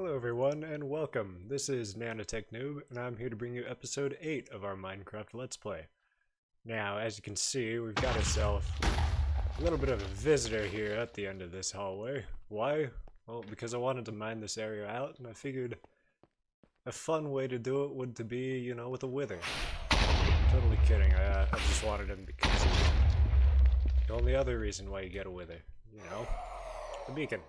Hello everyone and welcome. This is NanoTechNoob and I'm here to bring you episode 8 of our Minecraft Let's Play. Now, as you can see, we've got ourselves a little bit of a visitor here at the end of this hallway. Why? Well, because I wanted to mine this area out and I figured a fun way to do it would to be, you know, with a wither. Totally kidding, I just wanted him because the only other reason why you get a wither, you know, the beacon.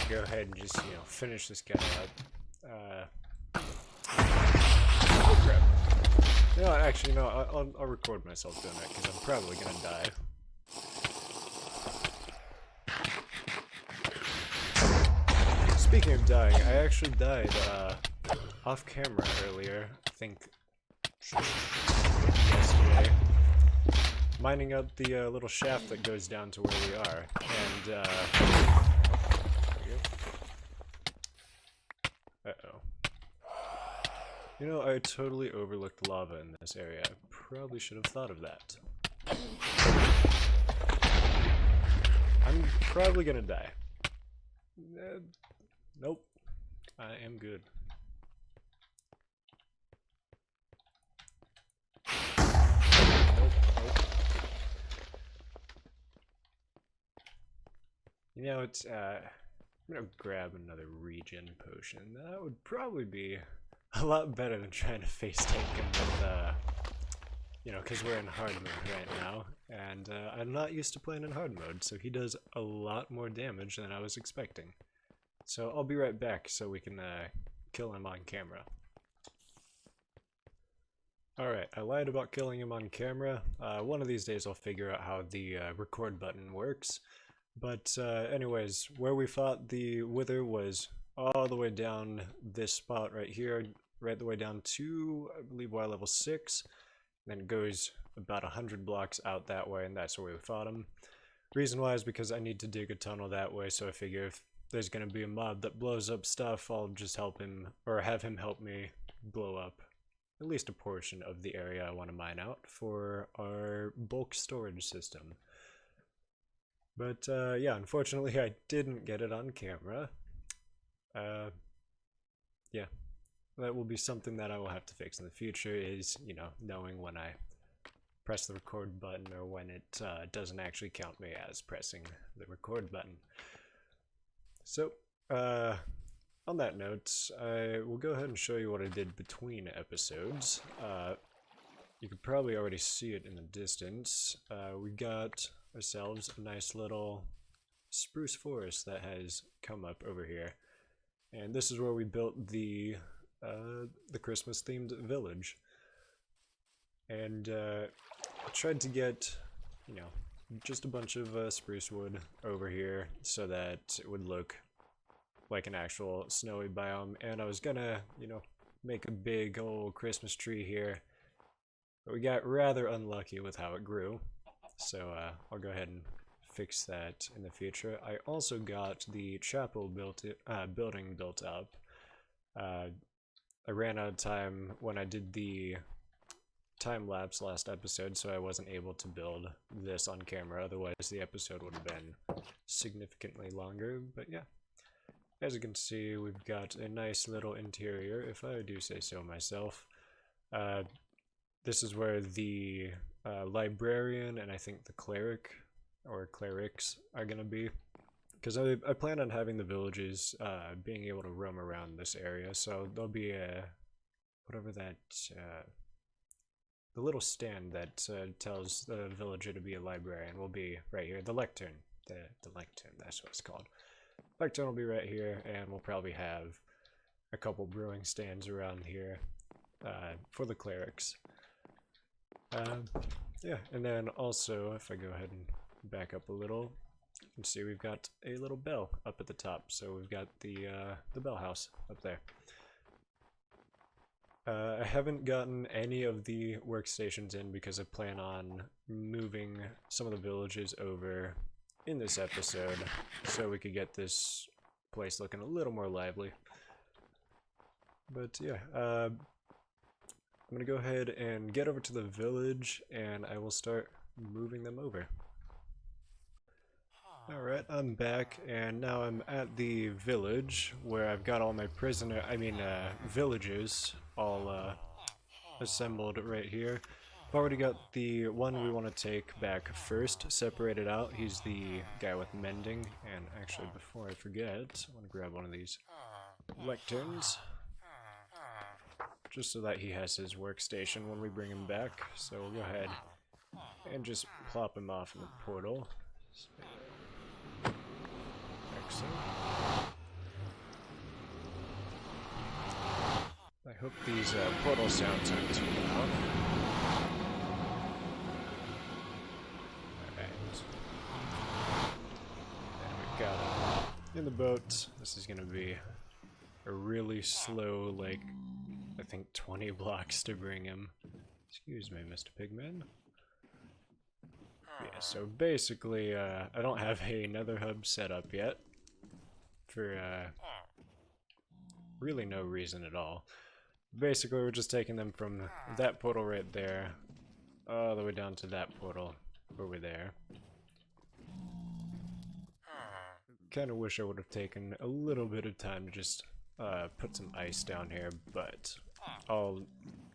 Go ahead and just, you know, finish this guy up. Oh crap. You know, actually, no, I'll record myself doing that because I'm probably gonna die. Speaking of dying, I actually died off camera earlier, I think yesterday, mining up the little shaft that goes down to where we are, and uh-oh. You know, I totally overlooked lava in this area. I probably should have thought of that. I'm probably gonna die. Nope. I am good. Nope. You know, it's, I'm gonna grab another regen potion. That would probably be a lot better than trying to face tank him with, you know, because we're in hard mode right now, and I'm not used to playing in hard mode, so he does a lot more damage than I was expecting. So I'll be right back so we can kill him on camera. Alright, I lied about killing him on camera. One of these days I'll figure out how the record button works. But anyways, where we fought the wither was all the way down this spot right here, right the way down to, I believe, Y level 6. Then it goes about 100 blocks out that way, and that's where we fought him. Reason why is because I need to dig a tunnel that way, so I figure if there's going to be a mob that blows up stuff, I'll just help him, or have him help me blow up at least a portion of the area I want to mine out for our bulk storage system. But yeah, unfortunately I didn't get it on camera. Yeah, that will be something that I will have to fix in the future, is, you know, knowing when I press the record button or when it doesn't actually count me as pressing the record button. So, on that note, I will go ahead and show you what I did between episodes. You could probably already see it in the distance. We got ourselves a nice little spruce forest that has come up over here, and this is where we built the Christmas themed village. And I tried to get, you know, just a bunch of spruce wood over here so that it would look like an actual snowy biome, and I was gonna, you know, make a big old Christmas tree here, but we got rather unlucky with how it grew, so I'll go ahead and fix that in the future. I also got the chapel building built up. I ran out of time when I did the time-lapse last episode, so I wasn't able to build this on camera, otherwise the episode would have been significantly longer. But yeah, as you can see, we've got a nice little interior, if I do say so myself. This is where the librarian and I think the cleric or clerics are gonna be, because I plan on having the villagers being able to roam around this area, so there'll be a whatever that the little stand that tells the villager to be a librarian will be right here. The lectern, the lectern, that's what it's called. Lectern will be right here, and we'll probably have a couple brewing stands around here for the clerics. Yeah, and then also, if I go ahead and back up a little, you can see we've got a little bell up at the top. So we've got the bell house up there. I haven't gotten any of the workstations in because I plan on moving some of the villages over in this episode so we could get this place looking a little more lively. But yeah, I'm gonna go ahead and get over to the village and I will start moving them over. Alright, I'm back, and now I'm at the village where I've got all my villagers all assembled right here. I've already got the one we want to take back first, separated out. He's the guy with mending, and actually before I forget, I want to grab one of these lecterns, just so that he has his workstation when we bring him back. So we'll go ahead and just plop him off in the portal. Excellent. I hope these portal sounds aren't too loud. Alright. And we got him in the boat. This is gonna be a really slow, like, I think 20 blocks to bring him. Excuse me, Mr. Pigman. Yeah, so basically, I don't have a nether hub set up yet. For, really no reason at all. Basically, we're just taking them from that portal right there, all the way down to that portal over there. Kind of wish I would have taken a little bit of time to just put some ice down here, but I'll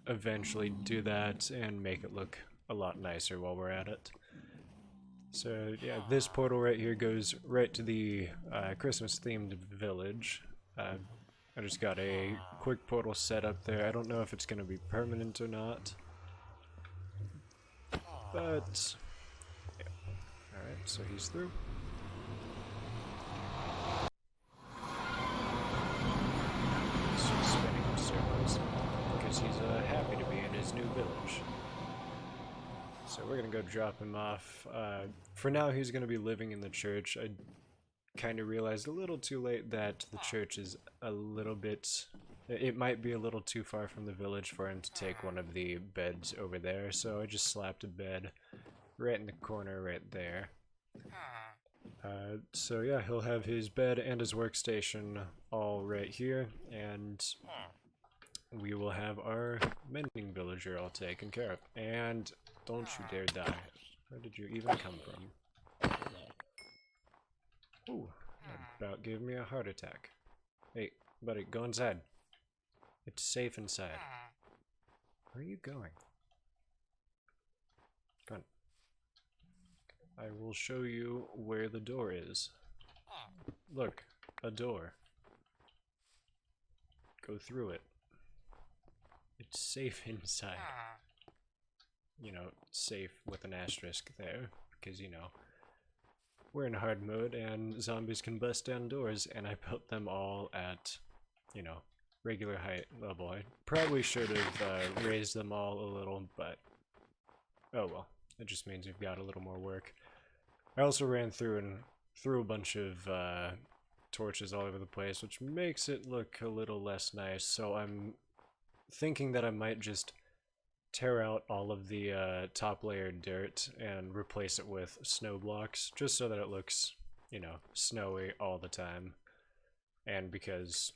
eventually do that and make it look a lot nicer while we're at it. So yeah, this portal right here goes right to the Christmas-themed village. I just got a quick portal set up there. I don't know if it's going to be permanent or not, but yeah. Alright, so he's through. He's just spinning in circles because he's happy to be in his new village. So we're going to go drop him off. For now, he's going to be living in the church. I kind of realized a little too late that the church is a little bit... It might be a little too far from the village for him to take one of the beds over there, so I just slapped a bed right in the corner right there. So yeah, he'll have his bed and his workstation all right here, and we will have our mending villager all taken care of. And don't you dare die. Where did you even come from? Ooh, that about gave me a heart attack. Hey, buddy, go inside. It's safe inside. Where are you going? Come on. I will show you where the door is. Look, a door. Go through it. It's safe inside. You know, safe with an asterisk there, because, you know, we're in hard mode and zombies can bust down doors, and I built them all at, you know, regular height level. I probably should have raised them all a little, but oh well. It just means we've got a little more work. I also ran through and threw a bunch of torches all over the place, which makes it look a little less nice, so I'm thinking that I might just tear out all of the top layer dirt and replace it with snow blocks, just so that it looks, you know, snowy all the time. And because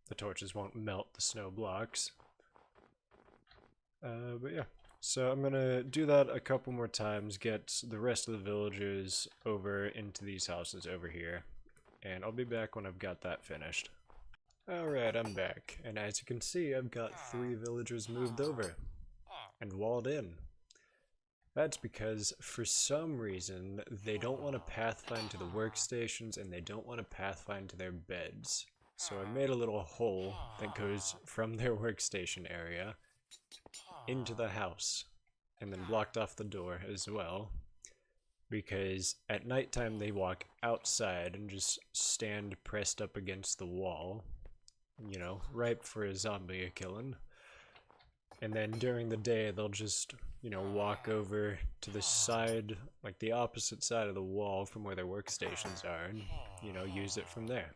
the torches won't melt the snow blocks. But yeah, so I'm gonna do that a couple more times, get the rest of the villagers over into these houses over here, and I'll be back when I've got that finished. Alright, I'm back, and as you can see, I've got 3 villagers moved over and walled in. That's because, for some reason, they don't want to pathfind to the workstations and they don't want to pathfind to their beds. So I made a little hole that goes from their workstation area into the house, and then blocked off the door as well, because at nighttime they walk outside and just stand pressed up against the wall, you know, ripe for a zombie killing. And then during the day they'll just, you know, walk over to the side, like the opposite side of the wall from where their workstations are, and, you know, use it from there.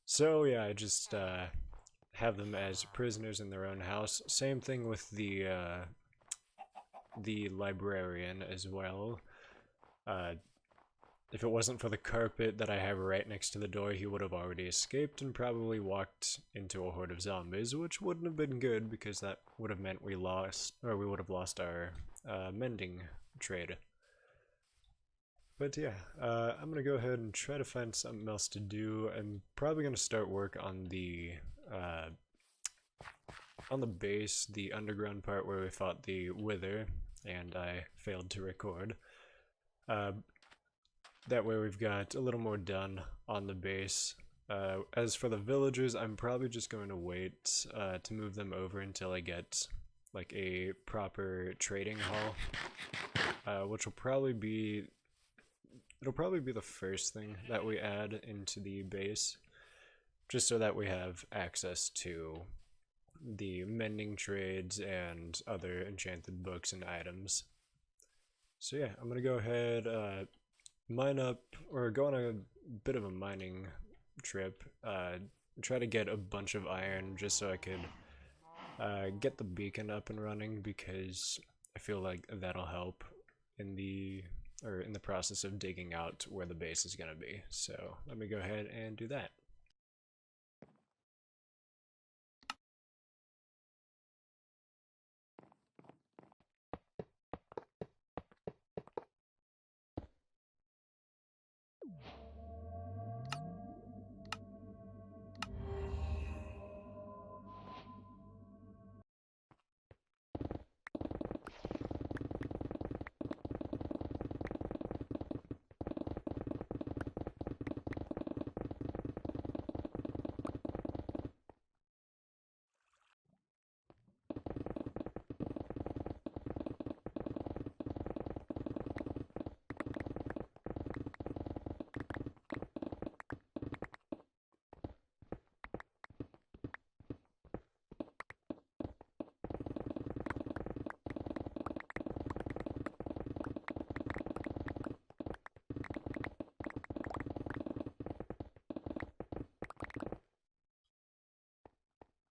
So yeah, I just have them as prisoners in their own house. Same thing with the librarian as well. If it wasn't for the carpet that I have right next to the door, he would have already escaped and probably walked into a horde of zombies, which wouldn't have been good because that would have meant we would have lost our mending trade. But yeah, I'm gonna go ahead and try to find something else to do. I'm probably gonna start work uh, on the base, the underground part where we fought the Wither, and I failed to record. Uh, that way we've got a little more done on the base. As for the villagers, I'm probably just going to wait to move them over until I get like a proper trading hall, which will probably be the first thing that we add into the base, just so that we have access to the mending trades and other enchanted books and items. So yeah, I'm gonna go ahead, mine up, or go on a bit of a mining trip, try to get a bunch of iron just so I could get the beacon up and running, because I feel like that'll help in the process of digging out where the base is gonna be. So let me go ahead and do that.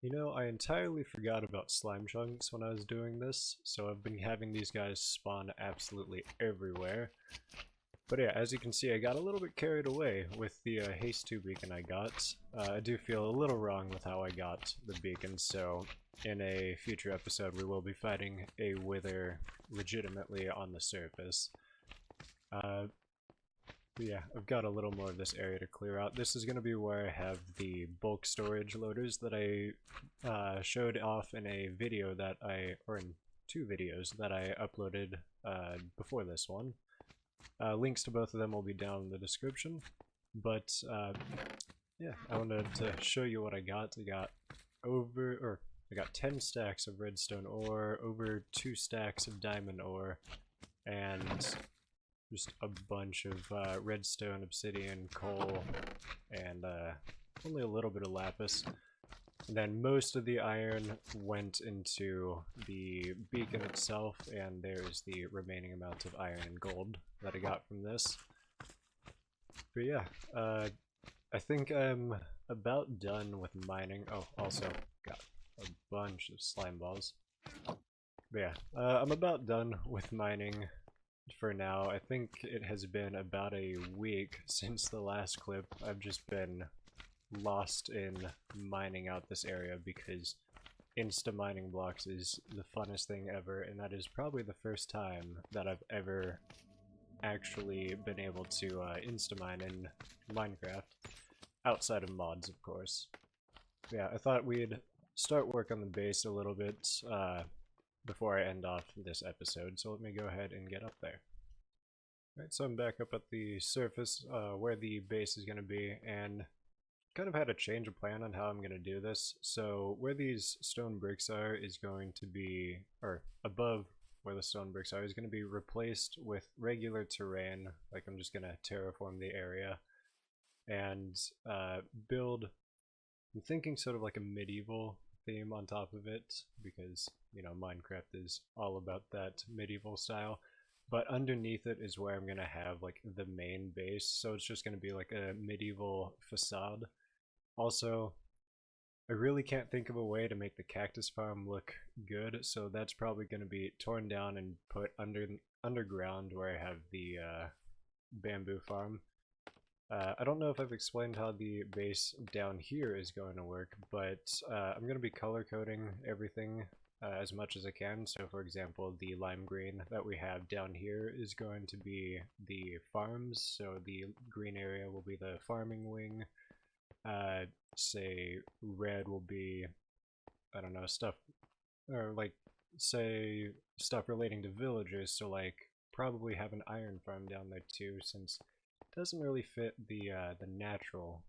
You know, I entirely forgot about slime chunks when I was doing this, so I've been having these guys spawn absolutely everywhere. But yeah, as you can see, I got a little bit carried away with the haste 2 beacon I got. I do feel a little wrong with how I got the beacon, so in a future episode we will be fighting a wither legitimately on the surface. But yeah, I've got a little more of this area to clear out. This is going to be where I have the bulk storage loaders that I showed off in a video that or in 2 videos that I uploaded before this one. Links to both of them will be down in the description. But yeah, I wanted to show you what I got. I got 10 stacks of redstone ore, over 2 stacks of diamond ore, and just a bunch of redstone, obsidian, coal, and only a little bit of lapis. And then most of the iron went into the beacon itself, and there's the remaining amount of iron and gold that I got from this. But yeah, I think I'm about done with mining. Oh, also got a bunch of slime balls. But yeah, I'm about done with mining for now. I think it has been about a week since the last clip. I've just been lost in mining out this area because insta mining blocks is the funnest thing ever, and that is probably the first time that I've ever actually been able to insta mine in Minecraft, outside of mods of course. Yeah, I thought we'd start work on the base a little bit before I end off this episode, so let me go ahead and get up there. Alright, so I'm back up at the surface where the base is going to be, and kind of had a change of plan on how I'm going to do this. So where these stone bricks are is going to be, or above where the stone bricks are, is going to be replaced with regular terrain. Like, I'm just going to terraform the area and build, I'm thinking sort of like a medieval theme on top of it, because, you know, Minecraft is all about that medieval style. But underneath it is where I'm going to have like the main base, so it's just going to be like a medieval facade. Also, I really can't think of a way to make the cactus farm look good, so that's probably going to be torn down and put underground where I have the bamboo farm. I don't know if I've explained how the base down here is going to work, but I'm going to be color coding everything as much as I can. So for example, the lime green that we have down here is going to be the farms, so the green area will be the farming wing. Say red will be, I don't know, stuff, or like, say, stuff relating to villagers, so like, probably have an iron farm down there too, since it doesn't really fit the natural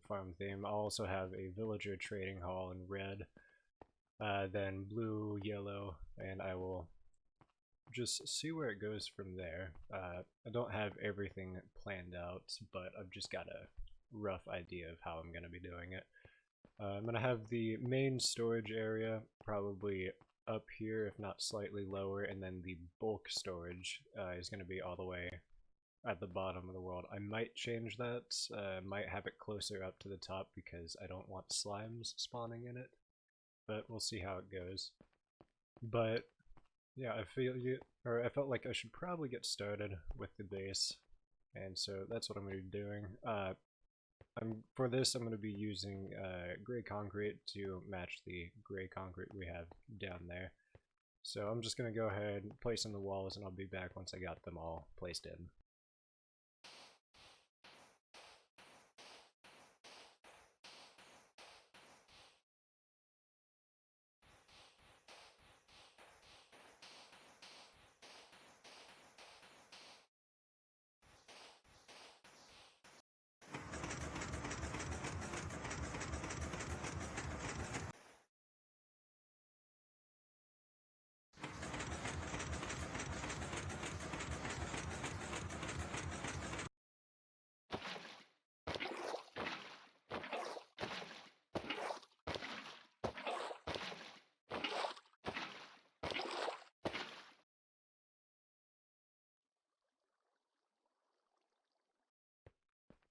farm theme. I'll also have a villager trading hall in red, then blue, yellow, and I will just see where it goes from there. I don't have everything planned out, but I've just got a rough idea of how I'm going to be doing it. I'm going to have the main storage area probably up here, if not slightly lower, and then the bulk storage is going to be all the way at the bottom of the world. I might change that, might have it closer up to the top because I don't want slimes spawning in it, but we'll see how it goes. But yeah, I felt like I should probably get started with the base, and so that's what I'm going to be doing. For this, I'm going to be using gray concrete to match the gray concrete we have down there. So I'm just going to go ahead and place in the walls, and I'll be back once I got them all placed in.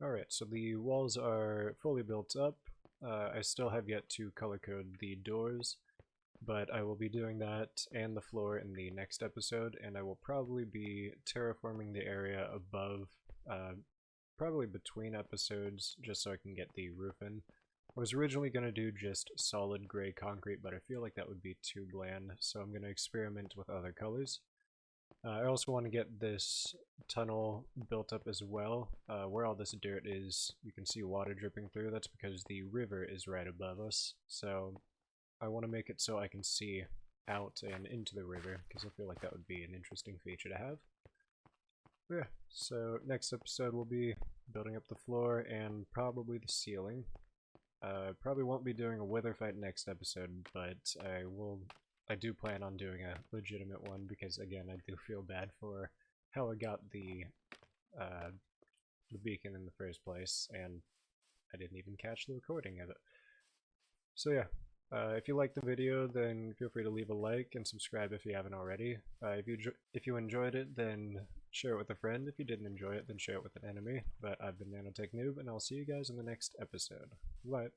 Alright, so the walls are fully built up. I still have yet to color code the doors, but I will be doing that and the floor in the next episode, and I will probably be terraforming the area above, probably between episodes, just so I can get the roof in. I was originally going to do just solid gray concrete, but I feel like that would be too bland, so I'm going to experiment with other colors. I also want to get this tunnel built up as well. Where all this dirt is, you can see water dripping through. That's because the river is right above us. So I want to make it so I can see out and into the river, because I feel like that would be an interesting feature to have. Yeah, so next episode we'll be building up the floor and probably the ceiling. Probably won't be doing a wither fight next episode, but I do plan on doing a legitimate one because, again, I do feel bad for how I got the beacon in the first place, and I didn't even catch the recording of it. So yeah, if you liked the video, then feel free to leave a like and subscribe if you haven't already. If you enjoyed it, then share it with a friend. If you didn't enjoy it, then share it with an enemy. But I've been NanoTechNoob, and I'll see you guys in the next episode. Bye.